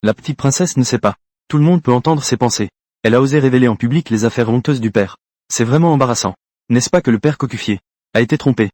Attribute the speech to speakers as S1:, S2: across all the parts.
S1: La petite princesse ne sait pas. Tout le monde peut entendre ses pensées. Elle a osé révéler en public les affaires honteuses du père. C'est vraiment embarrassant. N'est-ce pas que le père Cocufier a été trompé?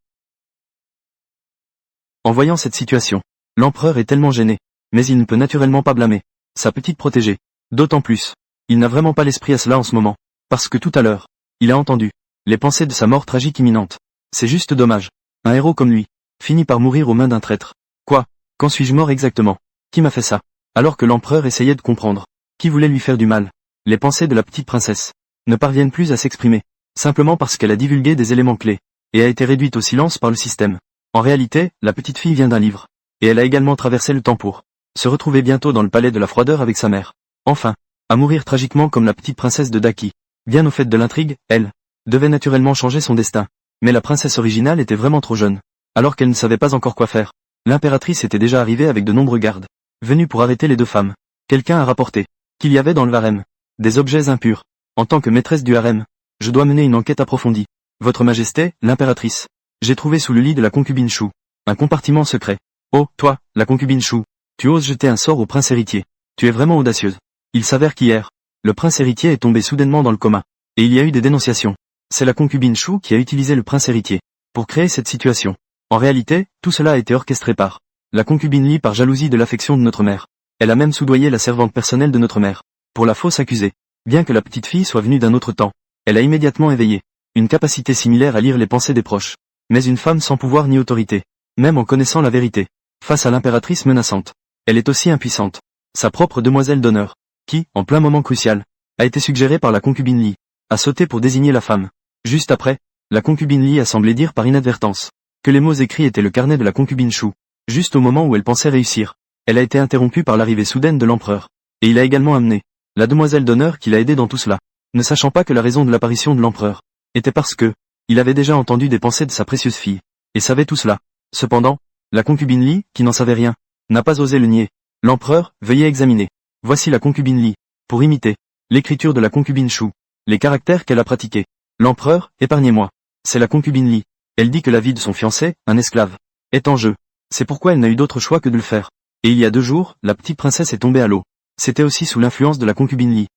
S1: En voyant cette situation, l'empereur est tellement gêné, mais il ne peut naturellement pas blâmer sa petite protégée. D'autant plus, il n'a vraiment pas l'esprit à cela en ce moment, parce que tout à l'heure, il a entendu les pensées de sa mort tragique imminente. C'est juste dommage. Un héros comme lui finit par mourir aux mains d'un traître. Quoi? Quand suis-je mort exactement? Qui m'a fait ça? Alors que l'empereur essayait de comprendre qui voulait lui faire du mal, les pensées de la petite princesse ne parviennent plus à s'exprimer, simplement parce qu'elle a divulgué des éléments clés, et a été réduite au silence par le système. En réalité, la petite fille vient d'un livre, et elle a également traversé le temps pour se retrouver bientôt dans le palais de la froideur avec sa mère. Enfin, à mourir tragiquement comme la petite princesse de Daki. Bien au fait de l'intrigue, elle devait naturellement changer son destin. Mais la princesse originale était vraiment trop jeune. Alors qu'elle ne savait pas encore quoi faire, l'impératrice était déjà arrivée avec de nombreux gardes, venus pour arrêter les deux femmes. Quelqu'un a rapporté qu'il y avait dans le harem des objets impurs. En tant que maîtresse du harem, je dois mener une enquête approfondie. Votre Majesté, l'impératrice, j'ai trouvé sous le lit de la concubine Chou un compartiment secret. Oh, toi, la concubine Chou, tu oses jeter un sort au prince héritier. Tu es vraiment audacieuse. Il s'avère qu'hier, le prince héritier est tombé soudainement dans le coma, et il y a eu des dénonciations. C'est la concubine Chou qui a utilisé le prince héritier pour créer cette situation. En réalité, tout cela a été orchestré par la concubine Li par jalousie de l'affection de notre mère. Elle a même soudoyé la servante personnelle de notre mère pour la fausse accusée. Bien que la petite fille soit venue d'un autre temps, elle a immédiatement éveillé une capacité similaire à lire les pensées des proches. Mais une femme sans pouvoir ni autorité, même en connaissant la vérité, face à l'impératrice menaçante, elle est aussi impuissante. Sa propre demoiselle d'honneur, qui, en plein moment crucial, a été suggérée par la concubine Li, a sauté pour désigner la femme. Juste après, la concubine Li a semblé dire par inadvertance que les mots écrits étaient le carnet de la concubine Chou. Juste au moment où elle pensait réussir, elle a été interrompue par l'arrivée soudaine de l'empereur. Et il a également amené la demoiselle d'honneur qui l'a aidé dans tout cela, ne sachant pas que la raison de l'apparition de l'empereur était parce que il avait déjà entendu des pensées de sa précieuse fille, et savait tout cela. Cependant, la concubine Li, qui n'en savait rien, n'a pas osé le nier. L'empereur, veuillez examiner. Voici la concubine Li, pour imiter l'écriture de la concubine Chou, les caractères qu'elle a pratiqués. L'empereur, épargnez-moi. C'est la concubine Li. Elle dit que la vie de son fiancé, un esclave, est en jeu. C'est pourquoi elle n'a eu d'autre choix que de le faire. Et il y a 2 jours, la petite princesse est tombée à l'eau. C'était aussi sous l'influence de la concubine Li.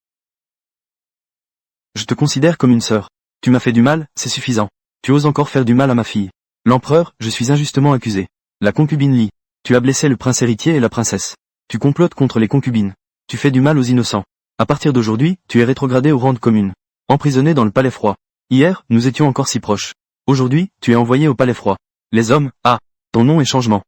S1: Je te considère comme une sœur. Tu m'as fait du mal, c'est suffisant. Tu oses encore faire du mal à ma fille. L'empereur, je suis injustement accusé. La concubine Li. Tu as blessé le prince héritier et la princesse. Tu complotes contre les concubines. Tu fais du mal aux innocents. À partir d'aujourd'hui, tu es rétrogradé au rang de commune. Emprisonné dans le palais froid. Hier, nous étions encore si proches. Aujourd'hui, tu es envoyé au palais froid. Les hommes, ton nom est changement.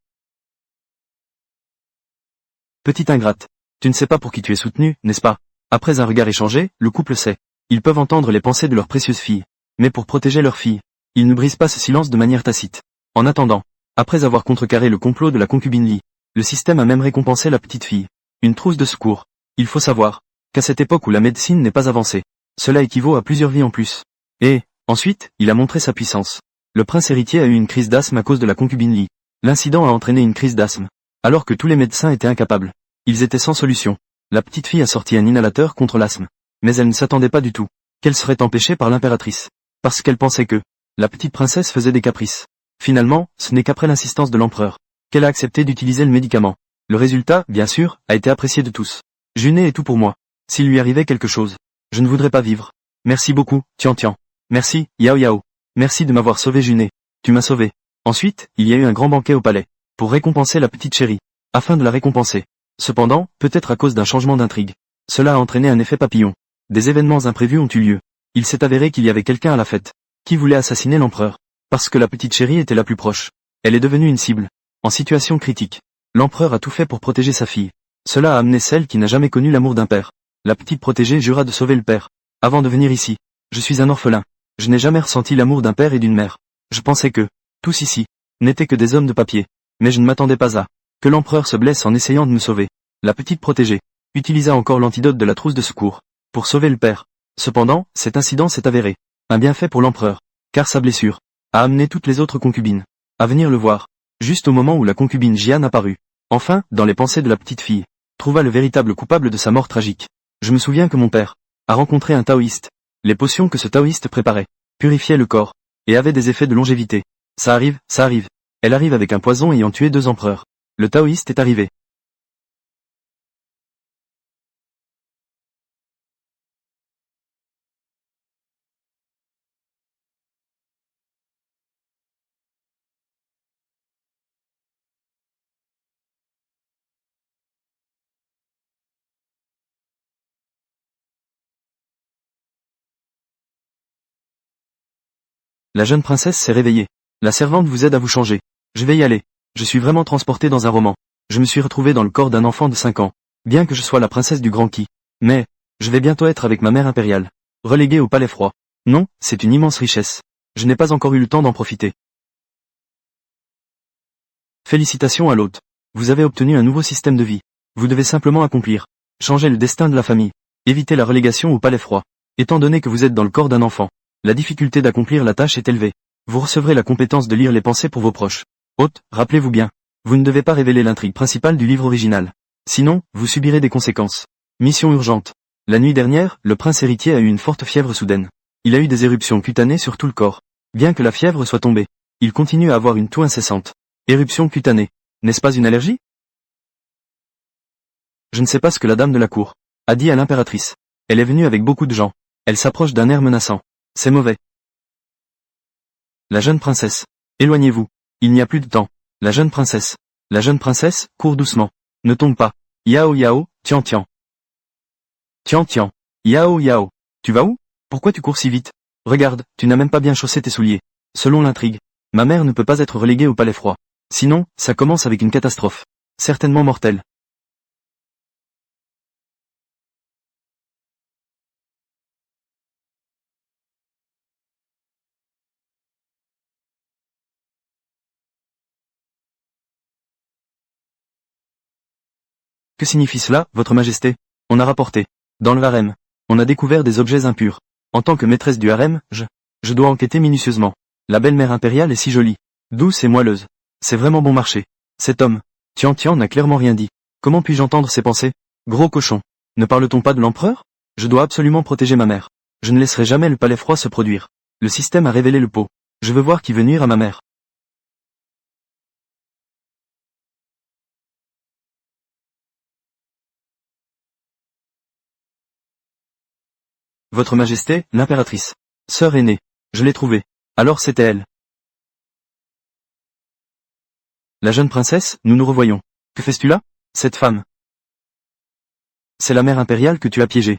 S1: Petite ingrate. Tu ne sais pas pour qui tu es soutenu, n'est-ce pas? Après un regard échangé, le couple sait. Ils peuvent entendre les pensées de leur précieuse fille. Mais pour protéger leur fille, ils ne brisent pas ce silence de manière tacite. En attendant, après avoir contrecarré le complot de la concubine Li, le système a même récompensé la petite fille. Une trousse de secours. Il faut savoir qu'à cette époque où la médecine n'est pas avancée, cela équivaut à plusieurs vies en plus. Et, ensuite, il a montré sa puissance. Le prince héritier a eu une crise d'asthme à cause de la concubine Li. L'incident a entraîné une crise d'asthme. Alors que tous les médecins étaient incapables. Ils étaient sans solution. La petite fille a sorti un inhalateur contre l'asthme. Mais elle ne s'attendait pas du tout qu'elle serait empêchée par l'impératrice. Parce qu'elle pensait que la petite princesse faisait des caprices. Finalement, ce n'est qu'après l'insistance de l'empereur qu'elle a accepté d'utiliser le médicament. Le résultat, bien sûr, a été apprécié de tous. Juné est tout pour moi. S'il lui arrivait quelque chose, je ne voudrais pas vivre. Merci beaucoup, Tian Tian. Merci, Yao Yao. Merci de m'avoir sauvé Juné. Tu m'as sauvé. Ensuite, il y a eu un grand banquet au palais, pour récompenser la petite chérie. Afin de la récompenser. Cependant, peut-être à cause d'un changement d'intrigue, cela a entraîné un effet papillon. Des événements imprévus ont eu lieu. Il s'est avéré qu'il y avait quelqu'un à la fête, qui voulait assassiner l'empereur. Parce que la petite chérie était la plus proche. Elle est devenue une cible. En situation critique. L'empereur a tout fait pour protéger sa fille. Cela a amené celle qui n'a jamais connu l'amour d'un père. La petite protégée jura de sauver le père. Avant de venir ici, je suis un orphelin. Je n'ai jamais ressenti l'amour d'un père et d'une mère. Je pensais que, tous ici, n'étaient que des hommes de papier. Mais je ne m'attendais pas à que l'empereur se blesse en essayant de me sauver. La petite protégée utilisa encore l'antidote de la trousse de secours pour sauver le père. Cependant, cet incident s'est avéré un bienfait pour l'empereur, car sa blessure a amené toutes les autres concubines à venir le voir, juste au moment où la concubine Jian apparut. Enfin, dans les pensées de la petite fille, trouva le véritable coupable de sa mort tragique. Je me souviens que mon père a rencontré un taoïste. Les potions que ce taoïste préparait purifiaient le corps et avaient des effets de longévité. Ça arrive. Elle arrive avec un poison ayant tué 2 empereurs. Le taoïste est arrivé. La jeune princesse s'est réveillée. La servante vous aide à vous changer. Je vais y aller. Je suis vraiment transporté dans un roman. Je me suis retrouvé dans le corps d'un enfant de 5 ans. Bien que je sois la princesse du grand Qi. Mais, je vais bientôt être avec ma mère impériale. Reléguée au palais froid. Non, c'est une immense richesse. Je n'ai pas encore eu le temps d'en profiter. Félicitations à l'hôte. Vous avez obtenu un nouveau système de vie. Vous devez simplement accomplir. Changer le destin de la famille. Éviter la relégation au palais froid. Étant donné que vous êtes dans le corps d'un enfant, la difficulté d'accomplir la tâche est élevée. Vous recevrez la compétence de lire les pensées pour vos proches. Hôte, rappelez-vous bien. Vous ne devez pas révéler l'intrigue principale du livre original. Sinon, vous subirez des conséquences. Mission urgente. La nuit dernière, le prince héritier a eu une forte fièvre soudaine. Il a eu des éruptions cutanées sur tout le corps. Bien que la fièvre soit tombée, il continue à avoir une toux incessante. Éruption cutanée. N'est-ce pas une allergie? Je ne sais pas ce que la dame de la cour a dit à l'impératrice. Elle est venue avec beaucoup de gens. Elle s'approche d'un air menaçant. C'est mauvais. La jeune princesse. Éloignez-vous. Il n'y a plus de temps. La jeune princesse. La jeune princesse, cours doucement. Ne tombe pas. Yao Yao, tian tian. Tian tian. Yao Yao. Tu vas où? Pourquoi tu cours si vite? Regarde, tu n'as même pas bien chaussé tes souliers. Selon l'intrigue, ma mère ne peut pas être reléguée au palais froid. Sinon, ça commence avec une catastrophe. Certainement mortelle. Que signifie cela, votre majesté? On a rapporté. Dans le harem. On a découvert des objets impurs. En tant que maîtresse du harem, je dois enquêter minutieusement. La belle-mère impériale est si jolie. Douce et moelleuse. C'est vraiment bon marché. Cet homme, Tian Tian n'a clairement rien dit. Comment puis-je entendre ses pensées? Gros cochon. Ne parle-t-on pas de l'empereur? Je dois absolument protéger ma mère. Je ne laisserai jamais le palais froid se produire. Le système a révélé le pot. Je veux voir qui veut nuire à ma mère. Votre majesté, l'impératrice. Sœur aînée. Je l'ai trouvée. Alors c'était elle. La jeune princesse, nous nous revoyons. Que fais-tu là? Cette femme. C'est la mère impériale que tu as piégée.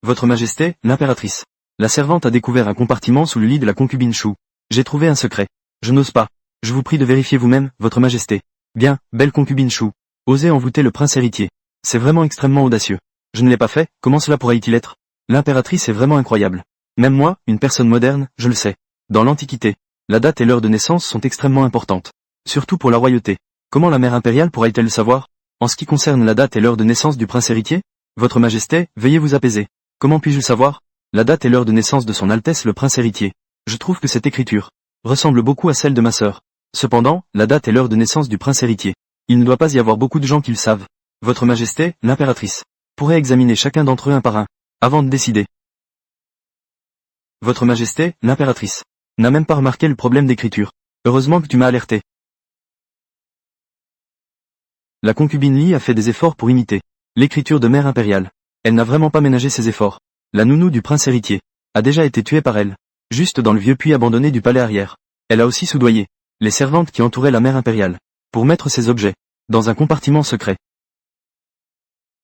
S1: Votre majesté, l'impératrice. La servante a découvert un compartiment sous le lit de la concubine Chou. J'ai trouvé un secret. Je n'ose pas. Je vous prie de vérifier vous-même, votre majesté. Bien, belle concubine Chou. Osez envoûter le prince héritier. C'est vraiment extrêmement audacieux. Je ne l'ai pas fait, comment cela pourrait-il être? L'impératrice est vraiment incroyable. Même moi, une personne moderne, je le sais. Dans l'Antiquité, la date et l'heure de naissance sont extrêmement importantes. Surtout pour la royauté. Comment la mère impériale pourrait-elle le savoir? En ce qui concerne la date et l'heure de naissance du prince héritier? Votre majesté, veuillez vous apaiser. Comment puis-je le savoir? La date et l'heure de naissance de son Altesse le prince héritier. Je trouve que cette écriture ressemble beaucoup à celle de ma sœur. Cependant, la date et l'heure de naissance du prince héritier. Il ne doit pas y avoir beaucoup de gens qui le savent. Votre majesté, l'impératrice, pourrait examiner chacun d'entre eux un par un, avant de décider. Votre majesté, l'impératrice, n'a même pas remarqué le problème d'écriture. Heureusement que tu m'as alerté. La concubine Li a fait des efforts pour imiter l'écriture de mère impériale. Elle n'a vraiment pas ménagé ses efforts. La nounou du prince héritier a déjà été tuée par elle, juste dans le vieux puits abandonné du palais arrière. Elle a aussi soudoyé les servantes qui entouraient la mère impériale, pour mettre ses objets dans un compartiment secret.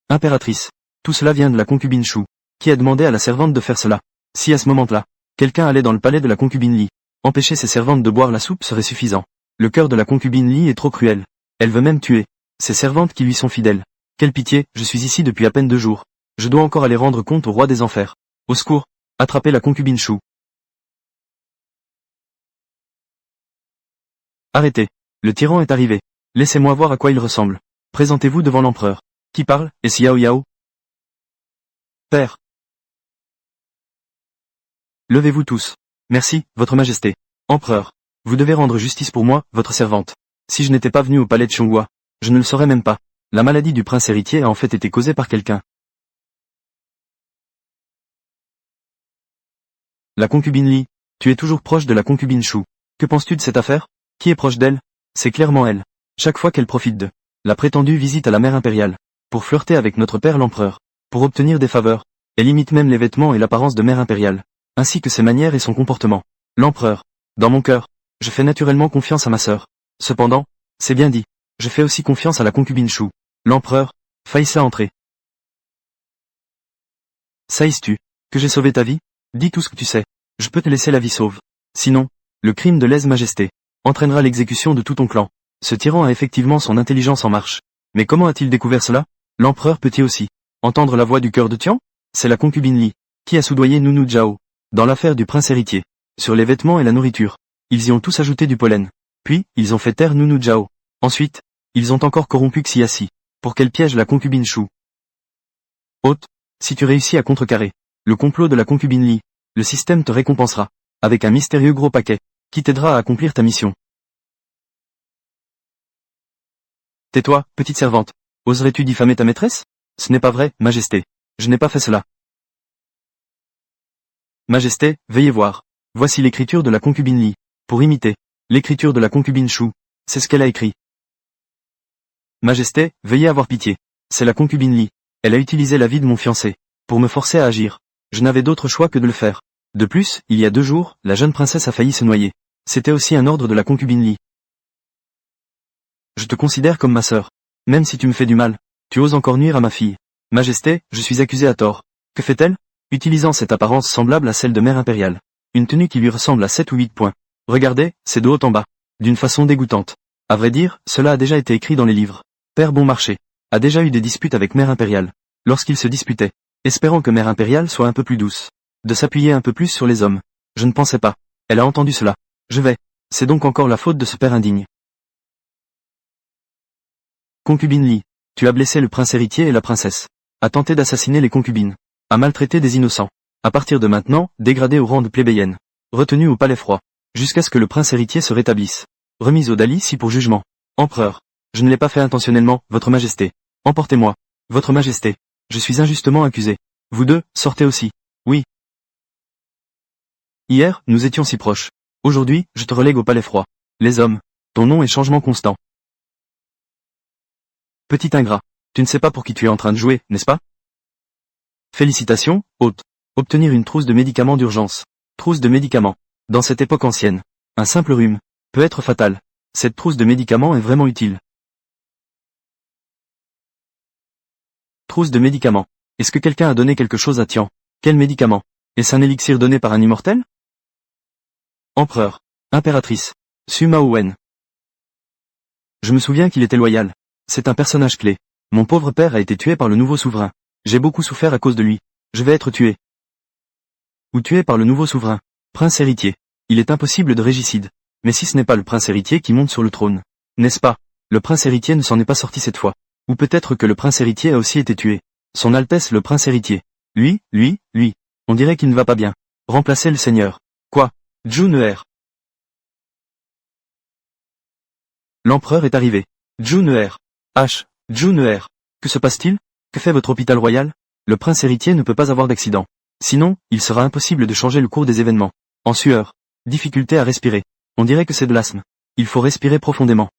S1: Impératrice, tout cela vient de la concubine Chou, qui a demandé à la servante de faire cela. Si à ce moment-là, quelqu'un allait dans le palais de la concubine Li, empêcher ses servantes de boire la soupe serait suffisant. Le cœur de la concubine Li est trop cruel. Elle veut même tuer ses servantes qui lui sont fidèles. Quelle pitié, je suis ici depuis à peine 2 jours. Je dois encore aller rendre compte au roi des enfers. Au secours, attrapez la concubine Chou. Arrêtez. Le tyran est arrivé. Laissez-moi voir à quoi il ressemble. Présentez-vous devant l'empereur. Qui parle, est-ce Yao Yao? Père. Levez-vous tous. Merci, votre majesté. Empereur. Vous devez rendre justice pour moi, votre servante. Si je n'étais pas venu au palais de Xiongua, je ne le saurais même pas. La maladie du prince héritier a en fait été causée par quelqu'un. La concubine Li. Tu es toujours proche de la concubine Chou. Que penses-tu de cette affaire? Qui est proche d'elle? C'est clairement elle. Chaque fois qu'elle profite de la prétendue visite à la mère impériale, pour flirter avec notre père l'empereur, pour obtenir des faveurs, elle imite même les vêtements et l'apparence de mère impériale, ainsi que ses manières et son comportement. L'empereur. Dans mon cœur, je fais naturellement confiance à ma sœur. Cependant, c'est bien dit, je fais aussi confiance à la concubine Chou. L'empereur. Faïssa entrer. Sais-tu que j'ai sauvé ta vie? Dis tout ce que tu sais. Je peux te laisser la vie sauve. Sinon, le crime de lèse-majesté entraînera l'exécution de tout ton clan. Ce tyran a effectivement son intelligence en marche. Mais comment a-t-il découvert cela? L'empereur peut-il aussi entendre la voix du cœur de Tian? C'est la concubine Li, qui a soudoyé Nunu Zhao. Dans l'affaire du prince héritier. Sur les vêtements et la nourriture. Ils y ont tous ajouté du pollen. Puis, ils ont fait taire Nunu Zhao. Ensuite, ils ont encore corrompu Xiasi, pour qu'elle piège la concubine Shu. Hôte, si tu réussis à contrecarrer le complot de la concubine Li, le système te récompensera, avec un mystérieux gros paquet, qui t'aidera à accomplir ta mission. Tais-toi, petite servante. Oserais-tu diffamer ta maîtresse? Ce n'est pas vrai, Majesté. Je n'ai pas fait cela. Majesté, veuillez voir. Voici l'écriture de la concubine Li. Pour imiter l'écriture de la concubine Shu. C'est ce qu'elle a écrit. Majesté, veuillez avoir pitié. C'est la concubine Li. Elle a utilisé la vie de mon fiancé pour me forcer à agir. Je n'avais d'autre choix que de le faire. De plus, il y a 2 jours, la jeune princesse a failli se noyer. C'était aussi un ordre de la concubine Li. Je te considère comme ma sœur. Même si tu me fais du mal, tu oses encore nuire à ma fille. Majesté, je suis accusé à tort. Que fait-elle? Utilisant cette apparence semblable à celle de mère impériale. Une tenue qui lui ressemble à 7 ou 8 points. Regardez, c'est de haut en bas. D'une façon dégoûtante. À vrai dire, cela a déjà été écrit dans les livres. Père Bonmarché a déjà eu des disputes avec mère impériale. Lorsqu'il se disputait, espérant que mère impériale soit un peu plus douce. De s'appuyer un peu plus sur les hommes. Je ne pensais pas. Elle a entendu cela. Je vais. C'est donc encore la faute de ce père indigne. Concubine Li. Tu as blessé le prince héritier et la princesse. A tenté d'assassiner les concubines. A maltraité des innocents. À partir de maintenant, dégradé au rang de plébéienne. Retenu au palais froid. Jusqu'à ce que le prince héritier se rétablisse. Remise au Dali-si pour jugement. Empereur. Je ne l'ai pas fait intentionnellement, votre majesté. Emportez-moi. Votre majesté. Je suis injustement accusé. Vous deux, sortez aussi. Oui. Hier, nous étions si proches. Aujourd'hui, je te relègue au palais froid. Les hommes. Ton nom est changement constant. Petit ingrat. Tu ne sais pas pour qui tu es en train de jouer, n'est-ce pas? Félicitations, hôte. Obtenir une trousse de médicaments d'urgence. Trousse de médicaments. Dans cette époque ancienne, un simple rhume peut être fatal. Cette trousse de médicaments est vraiment utile. Trousse de médicaments. Est-ce que quelqu'un a donné quelque chose à Tian? Quel médicament? Est-ce un élixir donné par un immortel? Empereur. Impératrice. Suma Wen. Je me souviens qu'il était loyal. C'est un personnage clé. Mon pauvre père a été tué par le nouveau souverain. J'ai beaucoup souffert à cause de lui. Je vais être tué. Ou tué par le nouveau souverain. Prince héritier. Il est impossible de régicide. Mais si ce n'est pas le prince héritier qui monte sur le trône. N'est-ce pas? Le prince héritier ne s'en est pas sorti cette fois. Ou peut-être que le prince héritier a aussi été tué. Son Altesse le prince héritier. Lui. On dirait qu'il ne va pas bien. Remplacer le seigneur. Quoi? Juneer. L'empereur est arrivé. Juneer. Juneer. Que se passe-t-il? Que fait votre hôpital royal? Le prince héritier ne peut pas avoir d'accident. Sinon, il sera impossible de changer le cours des événements. En sueur. Difficulté à respirer. On dirait que c'est de l'asthme. Il faut respirer profondément.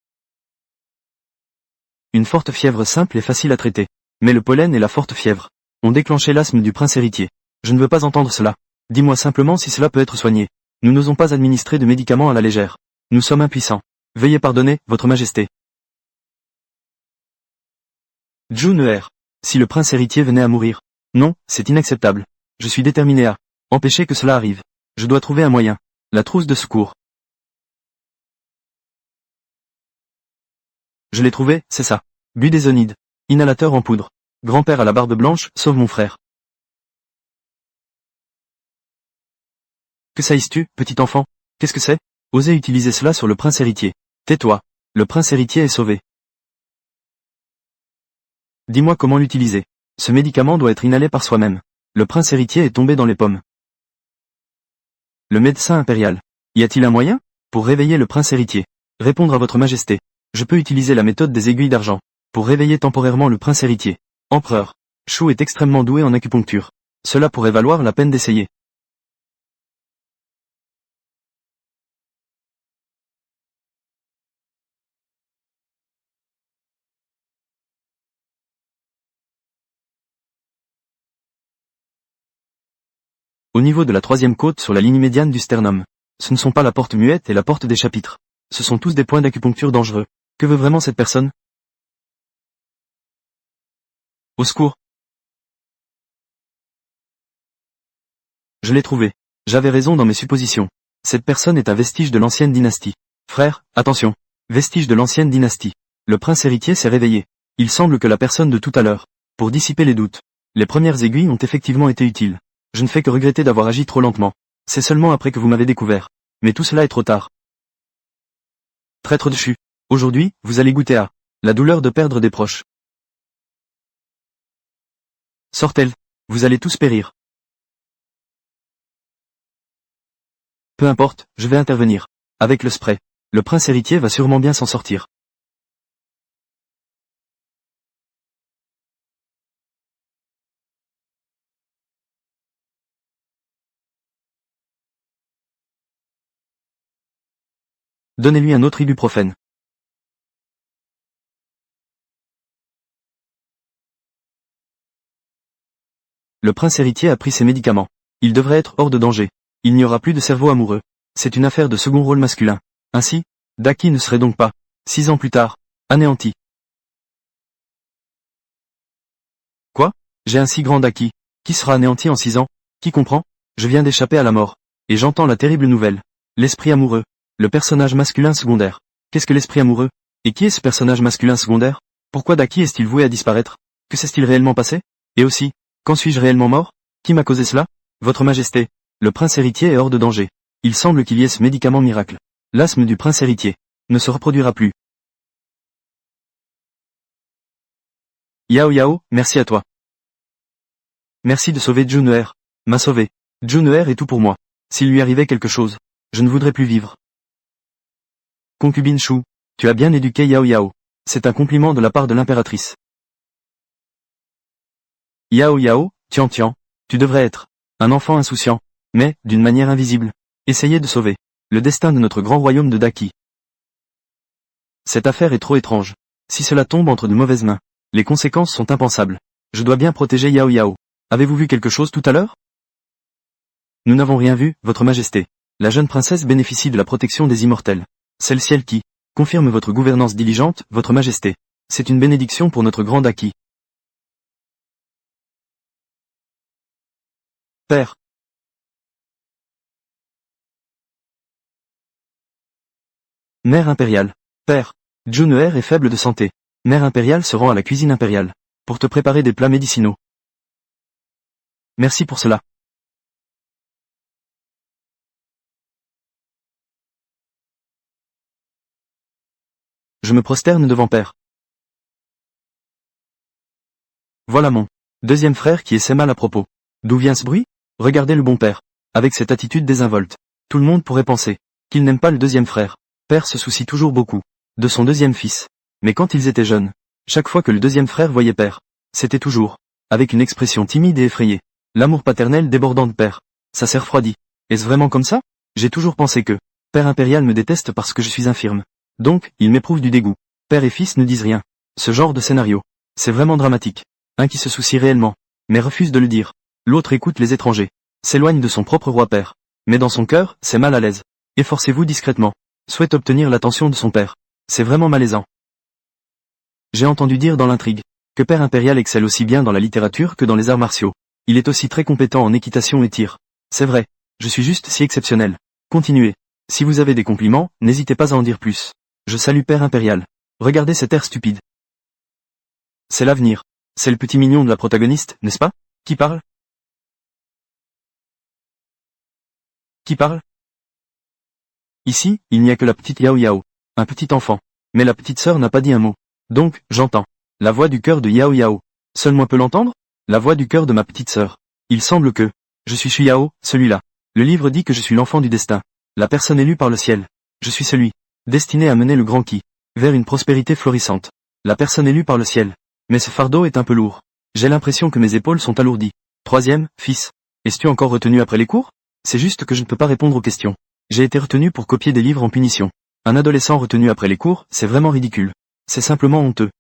S1: Une forte fièvre simple est facile à traiter. Mais le pollen et la forte fièvre ont déclenché l'asthme du prince héritier. Je ne veux pas entendre cela. Dis-moi simplement si cela peut être soigné. Nous n'osons pas administrer de médicaments à la légère. Nous sommes impuissants. Veuillez pardonner, votre majesté. Juneer. Si le prince héritier venait à mourir. Non, c'est inacceptable. Je suis déterminé à empêcher que cela arrive. Je dois trouver un moyen. La trousse de secours. Je l'ai trouvé, c'est ça. Budesonide. Inhalateur en poudre. Grand-père à la barbe blanche, sauve mon frère. Que saïs-tu, petit enfant? Qu'est-ce que c'est? Osez utiliser cela sur le prince héritier. Tais-toi. Le prince héritier est sauvé. Dis-moi comment l'utiliser. Ce médicament doit être inhalé par soi-même. Le prince héritier est tombé dans les pommes. Le médecin impérial. Y a-t-il un moyen? Pour réveiller le prince héritier. Répondre à votre majesté. Je peux utiliser la méthode des aiguilles d'argent. Pour réveiller temporairement le prince héritier. Empereur. Shu est extrêmement doué en acupuncture. Cela pourrait valoir la peine d'essayer. Au niveau de la 3e côte sur la ligne médiane du sternum. Ce ne sont pas la porte muette et la porte des chapitres. Ce sont tous des points d'acupuncture dangereux. Que veut vraiment cette personne? Au secours. Je l'ai trouvé. J'avais raison dans mes suppositions. Cette personne est un vestige de l'ancienne dynastie. Frère, attention. Vestige de l'ancienne dynastie. Le prince héritier s'est réveillé. Il semble que la personne de tout à l'heure. Pour dissiper les doutes. Les premières aiguilles ont effectivement été utiles. Je ne fais que regretter d'avoir agi trop lentement. C'est seulement après que vous m'avez découvert. Mais tout cela est trop tard. Traître de chu. Aujourd'hui, vous allez goûter à la douleur de perdre des proches. Sortez-le. Vous allez tous périr. Peu importe, je vais intervenir. Avec le spray. Le prince héritier va sûrement bien s'en sortir. Donnez-lui un autre ibuprofène. Le prince héritier a pris ses médicaments. Il devrait être hors de danger. Il n'y aura plus de cerveau amoureux. C'est une affaire de second rôle masculin. Ainsi, Daki ne serait donc pas, 6 ans plus tard, anéanti. Quoi? J'ai un si grand Daki. Qui sera anéanti en 6 ans? Qui comprend? Je viens d'échapper à la mort. Et j'entends la terrible nouvelle. L'esprit amoureux. Le personnage masculin secondaire. Qu'est-ce que l'esprit amoureux? Et qui est ce personnage masculin secondaire? Pourquoi Daki est-il voué à disparaître? Que s'est-il réellement passé? Et aussi, quand suis-je réellement mort? Qui m'a causé cela? Votre Majesté, le prince héritier est hors de danger. Il semble qu'il y ait ce médicament miracle. L'asthme du prince héritier ne se reproduira plus. Yao Yao, merci à toi. Merci de sauver Juneer. M'a sauvé. Juneer est tout pour moi. S'il lui arrivait quelque chose, je ne voudrais plus vivre. Concubine Chou, tu as bien éduqué Yao Yao. C'est un compliment de la part de l'impératrice. Yao Yao, Tian Tian, tu devrais être un enfant insouciant, mais, d'une manière invisible, essayer de sauver le destin de notre grand royaume de Daki. Cette affaire est trop étrange. Si cela tombe entre de mauvaises mains, les conséquences sont impensables. Je dois bien protéger Yao Yao. Avez-vous vu quelque chose tout à l'heure? Nous n'avons rien vu, Votre Majesté. La jeune princesse bénéficie de la protection des immortels. C'est le ciel qui confirme votre gouvernance diligente, Votre Majesté. C'est une bénédiction pour notre grand Daki. Père. Mère impériale. Père. Juneer est faible de santé. Mère impériale se rend à la cuisine impériale. Pour te préparer des plats médicinaux. Merci pour cela. Je me prosterne devant Père. Voilà mon deuxième frère qui essaie mal à propos. D'où vient ce bruit? Regardez le bon Père. Avec cette attitude désinvolte. Tout le monde pourrait penser qu'il n'aime pas le deuxième frère. Père se soucie toujours beaucoup de son deuxième fils. Mais quand ils étaient jeunes, chaque fois que le deuxième frère voyait Père, c'était toujours avec une expression timide et effrayée. L'amour paternel débordant de Père. Ça s'est refroidi. Est-ce vraiment comme ça? J'ai toujours pensé que Père impérial me déteste parce que je suis infirme. Donc, il m'éprouve du dégoût. Père et fils ne disent rien. Ce genre de scénario, c'est vraiment dramatique. Un qui se soucie réellement, mais refuse de le dire. L'autre écoute les étrangers. S'éloigne de son propre roi-père. Mais dans son cœur, c'est mal à l'aise. Efforcez-vous discrètement. Souhaite obtenir l'attention de son père. C'est vraiment malaisant. J'ai entendu dire dans l'intrigue que Père impérial excelle aussi bien dans la littérature que dans les arts martiaux. Il est aussi très compétent en équitation et tir. C'est vrai, je suis juste si exceptionnel. Continuez. Si vous avez des compliments, n'hésitez pas à en dire plus. Je salue Père impérial. Regardez cet air stupide. C'est l'avenir. C'est le petit mignon de la protagoniste, n'est-ce pas? Qui parle? Qui parle? Ici, il n'y a que la petite Yao Yao. Un petit enfant. Mais la petite sœur n'a pas dit un mot. Donc, j'entends la voix du cœur de Yao Yao. Seul moi peux l'entendre? La voix du cœur de ma petite sœur. Il semble que je suis Shu Yao, celui-là. Le livre dit que je suis l'enfant du destin. La personne élue par le ciel. Je suis celui destiné à mener le grand qui vers une prospérité florissante. La personne élue par le ciel. Mais ce fardeau est un peu lourd. J'ai l'impression que mes épaules sont alourdies. Troisième, fils. Es-tu encore retenu après les cours? C'est juste que je ne peux pas répondre aux questions. J'ai été retenu pour copier des livres en punition. Un adolescent retenu après les cours, c'est vraiment ridicule. C'est simplement honteux.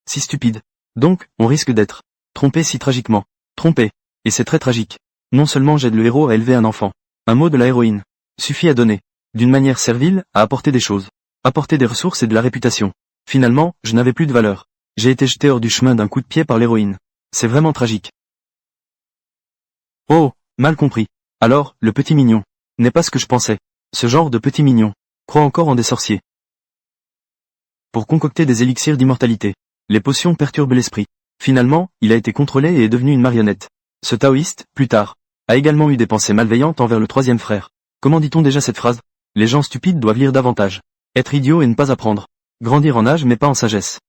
S1: Si stupide. Donc, on risque d'être trompé si tragiquement. Trompé. Et c'est très tragique. Non seulement j'aide le héros à élever un enfant. Un mot de la héroïne suffit à donner, d'une manière servile, à apporter des choses. Apporter des ressources et de la réputation. Finalement, je n'avais plus de valeur. J'ai été jeté hors du chemin d'un coup de pied par l'héroïne. C'est vraiment tragique. Oh, mal compris. Alors, le petit mignon n'est pas ce que je pensais. Ce genre de petit mignon croit encore en des sorciers. Pour concocter des élixirs d'immortalité, les potions perturbent l'esprit. Finalement, il a été contrôlé et est devenu une marionnette. Ce taoïste, plus tard, a également eu des pensées malveillantes envers le troisième frère. Comment dit-on déjà cette phrase? Les gens stupides doivent lire davantage. Être idiot et ne pas apprendre. Grandir en âge mais pas en sagesse.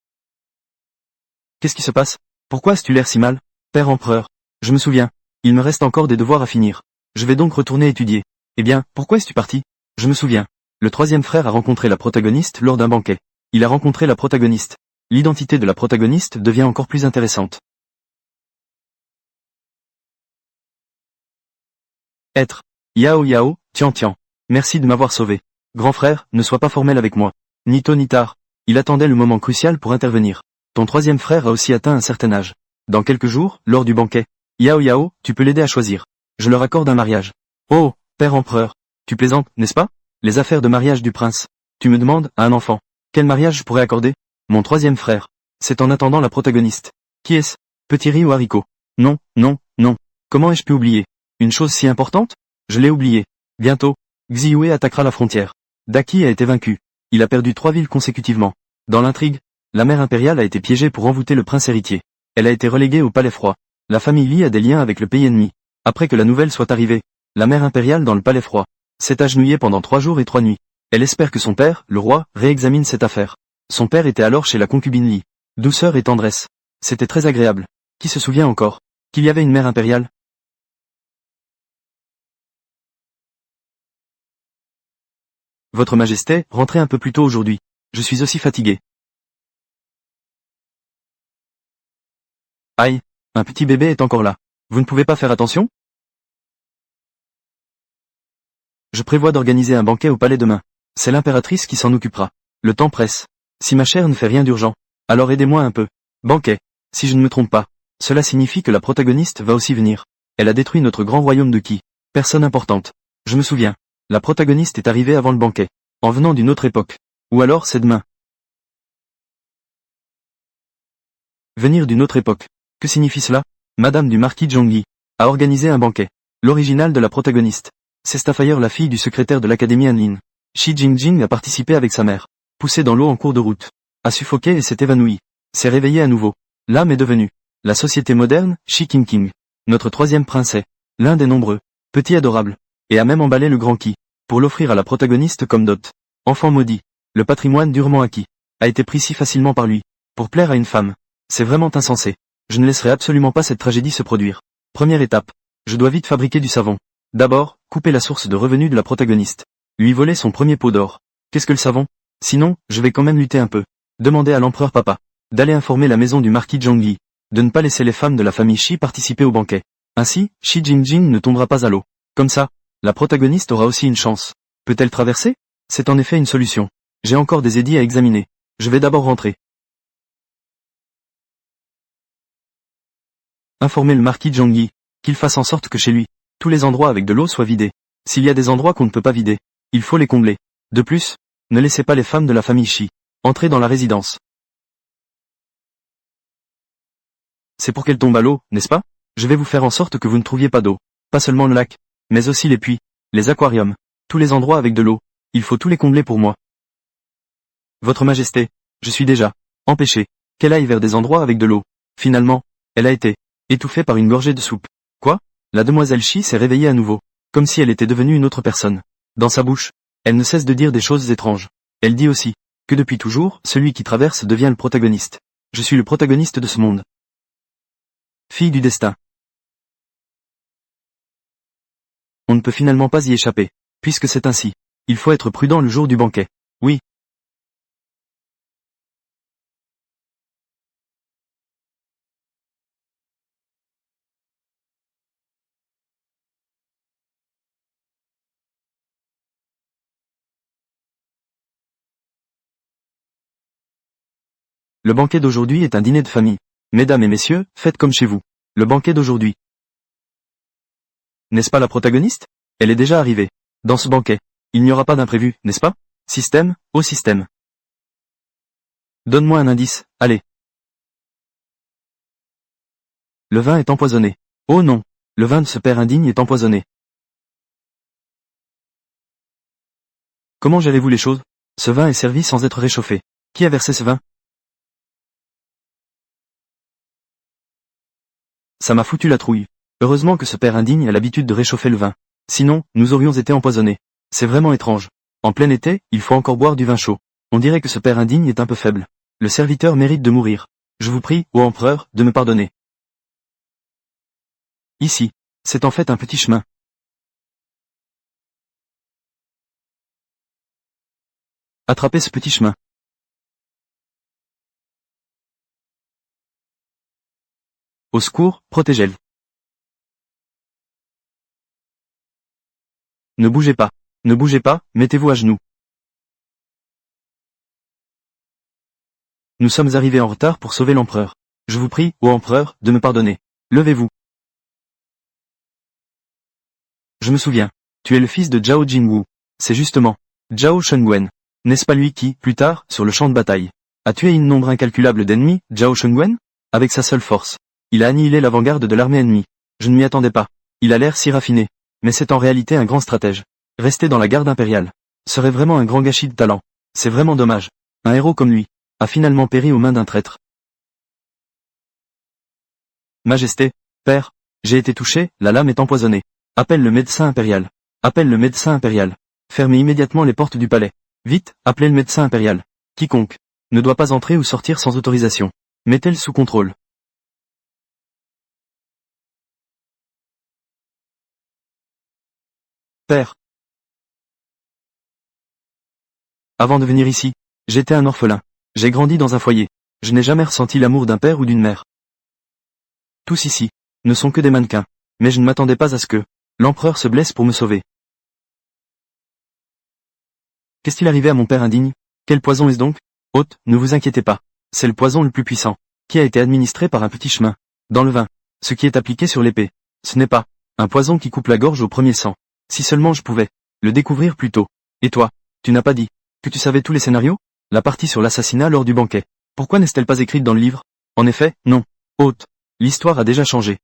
S1: Qu'est-ce qui se passe? Pourquoi as-tu l'air si mal? Père empereur. Je me souviens. Il me reste encore des devoirs à finir. Je vais donc retourner étudier. Eh bien, pourquoi es-tu parti? Je me souviens. Le troisième frère a rencontré la protagoniste lors d'un banquet. Il a rencontré la protagoniste. L'identité de la protagoniste devient encore plus intéressante. Être. Yao Yao, Tian Tian. Merci de m'avoir sauvé. Grand frère, ne sois pas formel avec moi. Ni tôt ni tard. Il attendait le moment crucial pour intervenir. Ton troisième frère a aussi atteint un certain âge. Dans quelques jours, lors du banquet. Yao Yao, tu peux l'aider à choisir. Je leur accorde un mariage. Oh, père empereur. Tu plaisantes, n'est-ce pas? Les affaires de mariage du prince. Tu me demandes, à un enfant. Quel mariage je pourrais accorder? Mon troisième frère. C'est en attendant la protagoniste. Qui est-ce? Petit riz ou haricot? Non, non, non. Comment ai-je pu oublier? Une chose si importante? Je l'ai oublié. Bientôt, Xiue attaquera la frontière. Daki a été vaincu. Il a perdu 3 villes consécutivement. Dans l'intrigue, la mère impériale a été piégée pour envoûter le prince héritier. Elle a été reléguée au palais froid. La famille Li a des liens avec le pays ennemi. Après que la nouvelle soit arrivée, la mère impériale dans le palais froid s'est agenouillée pendant 3 jours et 3 nuits. Elle espère que son père, le roi, réexamine cette affaire. Son père était alors chez la concubine Li. Douceur et tendresse. C'était très agréable. Qui se souvient encore qu'il y avait une mère impériale? Votre Majesté, rentrez un peu plus tôt aujourd'hui. Je suis aussi fatigué. Aïe, un petit bébé est encore là. Vous ne pouvez pas faire attention? Je prévois d'organiser un banquet au palais demain. C'est l'impératrice qui s'en occupera. Le temps presse. Si ma chère ne fait rien d'urgent, alors aidez-moi un peu. Banquet. Si je ne me trompe pas, cela signifie que la protagoniste va aussi venir. Elle a détruit notre grand royaume de qui? Personne importante. Je me souviens. La protagoniste est arrivée avant le banquet. En venant d'une autre époque. Ou alors c'est demain. Venir d'une autre époque. Que signifie cela? Madame du marquis Zhongli a organisé un banquet. L'original de la protagoniste. C'est Starfire, la fille du secrétaire de l'académie Anlin. Shi Jingjing a participé avec sa mère. Poussé dans l'eau en cours de route. A suffoqué et s'est évanoui. S'est réveillé à nouveau. L'âme est devenue. La société moderne, Shi King. Notre troisième prince est. L'un des nombreux. Petit adorable. Et a même emballé le grand Qi. Pour l'offrir à la protagoniste comme dot. Enfant maudit. Le patrimoine durement acquis. A été pris si facilement par lui. Pour plaire à une femme. C'est vraiment insensé. Je ne laisserai absolument pas cette tragédie se produire. Première étape. Je dois vite fabriquer du savon. D'abord, couper la source de revenus de la protagoniste. Lui voler son premier pot d'or. Qu'est-ce que le savon? Sinon, je vais quand même lutter un peu. Demander à l'empereur papa. D'aller informer la maison du marquis Zhongli. De ne pas laisser les femmes de la famille Shi participer au banquet. Ainsi, Shi Jingjing ne tombera pas à l'eau. Comme ça, la protagoniste aura aussi une chance. Peut-elle traverser? C'est en effet une solution. J'ai encore des édits à examiner. Je vais d'abord rentrer. Informer le marquis Zhongli, qu'il fasse en sorte que chez lui, tous les endroits avec de l'eau soient vidés. S'il y a des endroits qu'on ne peut pas vider, il faut les combler. De plus, ne laissez pas les femmes de la famille Shi entrer dans la résidence. C'est pour qu'elles tombent à l'eau, n'est-ce pas? Je vais vous faire en sorte que vous ne trouviez pas d'eau. Pas seulement le lac, mais aussi les puits, les aquariums, tous les endroits avec de l'eau. Il faut tous les combler pour moi. Votre Majesté, je suis déjà empêché qu'elle aille vers des endroits avec de l'eau. Finalement, elle a été étouffée par une gorgée de soupe. Quoi? La demoiselle Shi s'est réveillée à nouveau, comme si elle était devenue une autre personne. Dans sa bouche, elle ne cesse de dire des choses étranges. Elle dit aussi que depuis toujours, celui qui traverse devient le protagoniste. Je suis le protagoniste de ce monde. Fille du destin. On ne peut finalement pas y échapper, puisque c'est ainsi. Il faut être prudent le jour du banquet. Oui. Le banquet d'aujourd'hui est un dîner de famille. Mesdames et messieurs, faites comme chez vous. Le banquet d'aujourd'hui. N'est-ce pas la protagoniste? Elle est déjà arrivée. Dans ce banquet, il n'y aura pas d'imprévu, n'est-ce pas? Système, au système. Donne-moi un indice, allez. Le vin est empoisonné. Oh non, Le vin de ce père indigne est empoisonné. Comment gérez-vous les choses? Ce vin est servi sans être réchauffé. Qui a versé ce vin? Ça m'a foutu la trouille. Heureusement que ce père indigne a l'habitude de réchauffer le vin. Sinon, nous aurions été empoisonnés. C'est vraiment étrange. En plein été, il faut encore boire du vin chaud. On dirait que ce père indigne est un peu faible. Le serviteur mérite de mourir. Je vous prie, ô empereur, de me pardonner. Ici. C'est en fait un petit chemin. Attrapez ce petit chemin. Au secours, protégez-le. Ne bougez pas. Ne bougez pas, mettez-vous à genoux. Nous sommes arrivés en retard pour sauver l'empereur. Je vous prie, ô empereur, de me pardonner. Levez-vous. Je me souviens. Tu es le fils de Zhao Jingwu. C'est justement Zhao Shengwen. N'est-ce pas lui qui, plus tard, sur le champ de bataille, a tué un nombre incalculable d'ennemis, Zhao Shengwen? Avec sa seule force. Il a annihilé l'avant-garde de l'armée ennemie. Je ne m'y attendais pas. Il a l'air si raffiné. Mais c'est en réalité un grand stratège. Rester dans la garde impériale serait vraiment un grand gâchis de talent. C'est vraiment dommage. Un héros comme lui a finalement péri aux mains d'un traître. Majesté, père, j'ai été touché, la lame est empoisonnée. Appelle le médecin impérial. Appelle le médecin impérial. Fermez immédiatement les portes du palais. Vite, appelez le médecin impérial. Quiconque ne doit pas entrer ou sortir sans autorisation. Mettez-le sous contrôle. Père. Avant de venir ici, j'étais un orphelin. J'ai grandi dans un foyer. Je n'ai jamais ressenti l'amour d'un père ou d'une mère. Tous ici ne sont que des mannequins. Mais je ne m'attendais pas à ce que l'empereur se blesse pour me sauver. Qu'est-il arrivé à mon père indigne? Quel poison est-ce donc? Hôte, ne vous inquiétez pas. C'est le poison le plus puissant, qui a été administré par un petit chemin, dans le vin, ce qui est appliqué sur l'épée. Ce n'est pas un poison qui coupe la gorge au premier sang. Si seulement je pouvais le découvrir plus tôt. Et toi, tu n'as pas dit que tu savais tous les scénarios? La partie sur l'assassinat lors du banquet. Pourquoi n'est-elle pas écrite dans le livre? En effet, non. Hôte, l'histoire a déjà changé.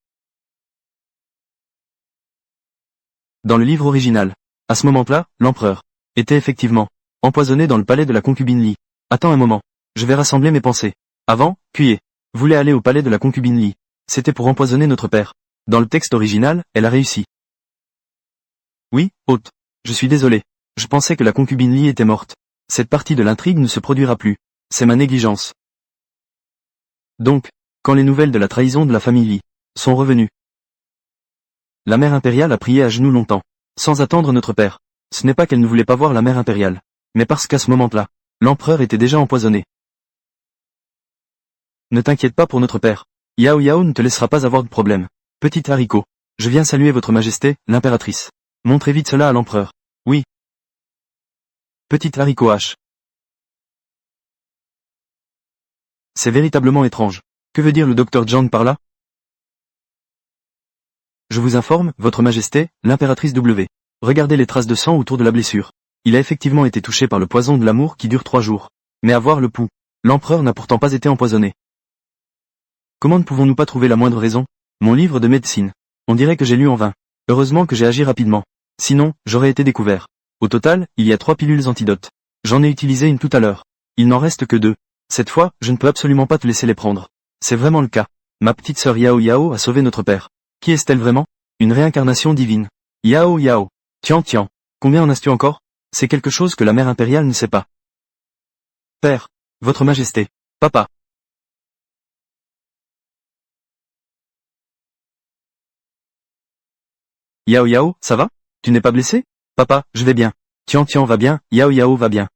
S1: Dans le livre original, à ce moment-là, l'empereur était effectivement empoisonné dans le palais de la concubine Li. Attends un moment, je vais rassembler mes pensées. Avant, Kuye voulait aller au palais de la concubine Li. C'était pour empoisonner notre père. Dans le texte original, elle a réussi. Oui, hôte. Je suis désolé. Je pensais que la concubine Li était morte. Cette partie de l'intrigue ne se produira plus. C'est ma négligence. Donc, quand les nouvelles de la trahison de la famille Li sont revenues, la mère impériale a prié à genoux longtemps, sans attendre notre père. Ce n'est pas qu'elle ne voulait pas voir la mère impériale, mais parce qu'à ce moment-là, l'empereur était déjà empoisonné. Ne t'inquiète pas pour notre père. Yao Yao ne te laissera pas avoir de problème. Petit haricot, je viens saluer votre majesté, l'impératrice. Montrez vite cela à l'empereur. Oui. Petit haricot H. C'est véritablement étrange. Que veut dire le docteur Zhang par là? Je vous informe, votre majesté, l'impératrice W. Regardez les traces de sang autour de la blessure. Il a effectivement été touché par le poison de l'amour qui dure 3 jours. Mais à voir le pouls, l'empereur n'a pourtant pas été empoisonné. Comment ne pouvons-nous pas trouver la moindre raison? Mon livre de médecine. On dirait que j'ai lu en vain. Heureusement que j'ai agi rapidement. Sinon, j'aurais été découvert. Au total, il y a 3 pilules antidotes. J'en ai utilisé une tout à l'heure. Il n'en reste que 2. Cette fois, je ne peux absolument pas te laisser les prendre. C'est vraiment le cas. Ma petite sœur Yao Yao a sauvé notre père. Qui est-elle vraiment? Une réincarnation divine. Yao Yao. Tian Tian. Combien en as-tu encore? C'est quelque chose que la mère impériale ne sait pas. Père. Votre majesté. Papa. Yao Yao, ça va? Tu n'es pas blessé? Papa, je vais bien. Tian Tian va bien, Yao Yao va bien.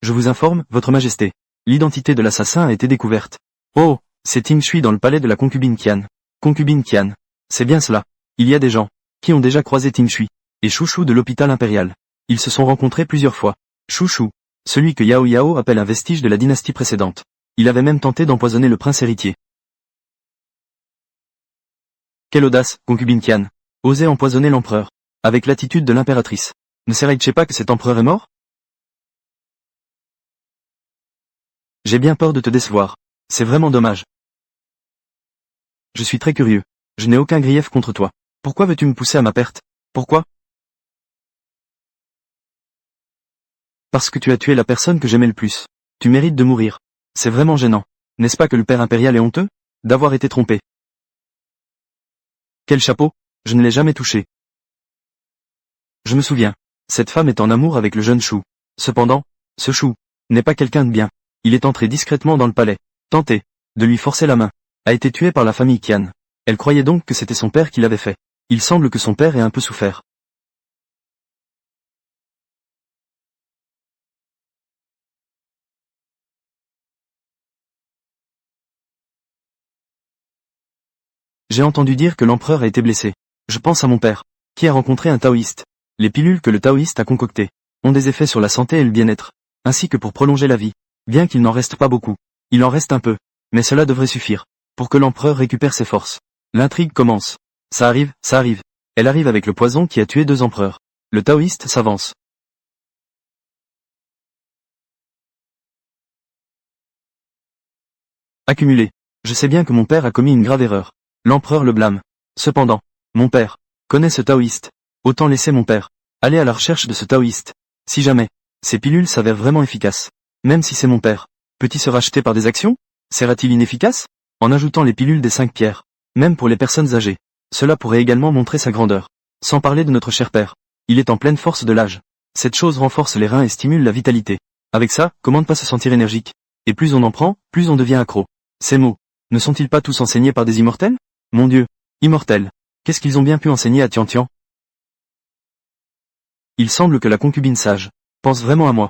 S1: Je vous informe, votre majesté. L'identité de l'assassin a été découverte. Oh, c'est Ting Shui dans le palais de la concubine Qian. Concubine Qian. C'est bien cela. Il y a des gens qui ont déjà croisé Ting Shui et Chouchou de l'hôpital impérial. Ils se sont rencontrés plusieurs fois. Chouchou, celui que Yao Yao appelle un vestige de la dynastie précédente. Il avait même tenté d'empoisonner le prince héritier. Quelle audace, concubine Qian. Oser empoisonner l'empereur. Avec l'attitude de l'impératrice. Ne sais-tu pas que cet empereur est mort? J'ai bien peur de te décevoir. C'est vraiment dommage. Je suis très curieux. Je n'ai aucun grief contre toi. Pourquoi veux-tu me pousser à ma perte? Pourquoi? Parce que tu as tué la personne que j'aimais le plus. Tu mérites de mourir. C'est vraiment gênant. N'est-ce pas que le père impérial est honteux? D'avoir été trompé. Quel chapeau? Je ne l'ai jamais touché. Je me souviens. Cette femme est en amour avec le jeune Chou. Cependant, ce Chou n'est pas quelqu'un de bien. Il est entré discrètement dans le palais, tenté de lui forcer la main, a été tué par la famille Qian. Elle croyait donc que c'était son père qui l'avait fait. Il semble que son père ait un peu souffert. J'ai entendu dire que l'empereur a été blessé. Je pense à mon père, qui a rencontré un taoïste. Les pilules que le taoïste a concoctées ont des effets sur la santé et le bien-être, ainsi que pour prolonger la vie. Bien qu'il n'en reste pas beaucoup, il en reste un peu, mais cela devrait suffire pour que l'empereur récupère ses forces. L'intrigue commence. Ça arrive, ça arrive. Elle arrive avec le poison qui a tué 2 empereurs. Le taoïste s'avance. Accumulé. Je sais bien que mon père a commis une grave erreur. L'empereur le blâme. Cependant, mon père connaît ce taoïste. Autant laisser mon père aller à la recherche de ce taoïste. Si jamais ces pilules s'avèrent vraiment efficaces, même si c'est mon père, peut-il se racheter par des actions? Sera-t-il inefficace? En ajoutant les pilules des 5 pierres, même pour les personnes âgées, cela pourrait également montrer sa grandeur. Sans parler de notre cher père. Il est en pleine force de l'âge. Cette chose renforce les reins et stimule la vitalité. Avec ça, comment ne pas se sentir énergique? Et plus on en prend, plus on devient accro. Ces mots, ne sont-ils pas tous enseignés par des immortels? Mon Dieu, immortels. Qu'est-ce qu'ils ont bien pu enseigner à Tian Tian? Il semble que la concubine sage pense vraiment à moi.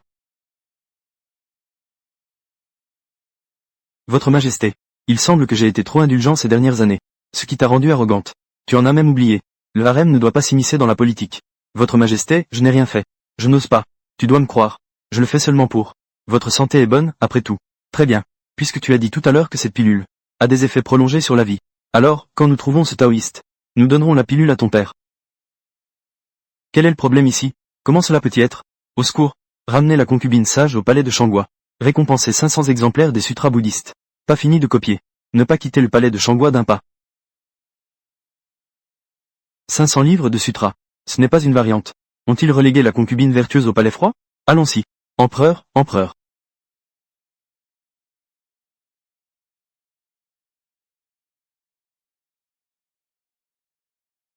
S1: Votre Majesté, il semble que j'ai été trop indulgent ces dernières années, ce qui t'a rendue arrogante. Tu en as même oublié. Le harem ne doit pas s'immiscer dans la politique. Votre Majesté, je n'ai rien fait. Je n'ose pas. Tu dois me croire. Je le fais seulement pour. Votre santé est bonne, après tout. Très bien. Puisque tu as dit tout à l'heure que cette pilule a des effets prolongés sur la vie. Alors, quand nous trouvons ce taoïste, nous donnerons la pilule à ton père. Quel est le problème ici? Comment cela peut y être? Au secours. Ramener la concubine sage au palais de Shangua. Récompenser 500 exemplaires des sutras bouddhistes. Pas fini de copier. Ne pas quitter le palais de Shangua d'un pas. 500 livres de sutras. Ce n'est pas une variante. Ont-ils relégué la concubine vertueuse au palais froid? Allons-y. Empereur, empereur.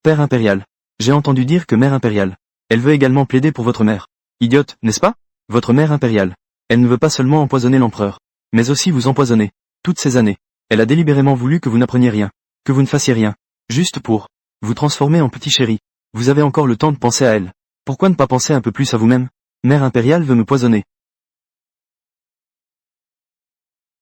S1: Père impérial. J'ai entendu dire que mère impériale. Elle veut également plaider pour votre mère. Idiote, n'est-ce pas? Votre mère impériale. Elle ne veut pas seulement empoisonner l'empereur, mais aussi vous empoisonner. Toutes ces années, elle a délibérément voulu que vous n'appreniez rien, que vous ne fassiez rien, juste pour vous transformer en petit chéri. Vous avez encore le temps de penser à elle. Pourquoi ne pas penser un peu plus à vous-même? Mère impériale veut me poisonner.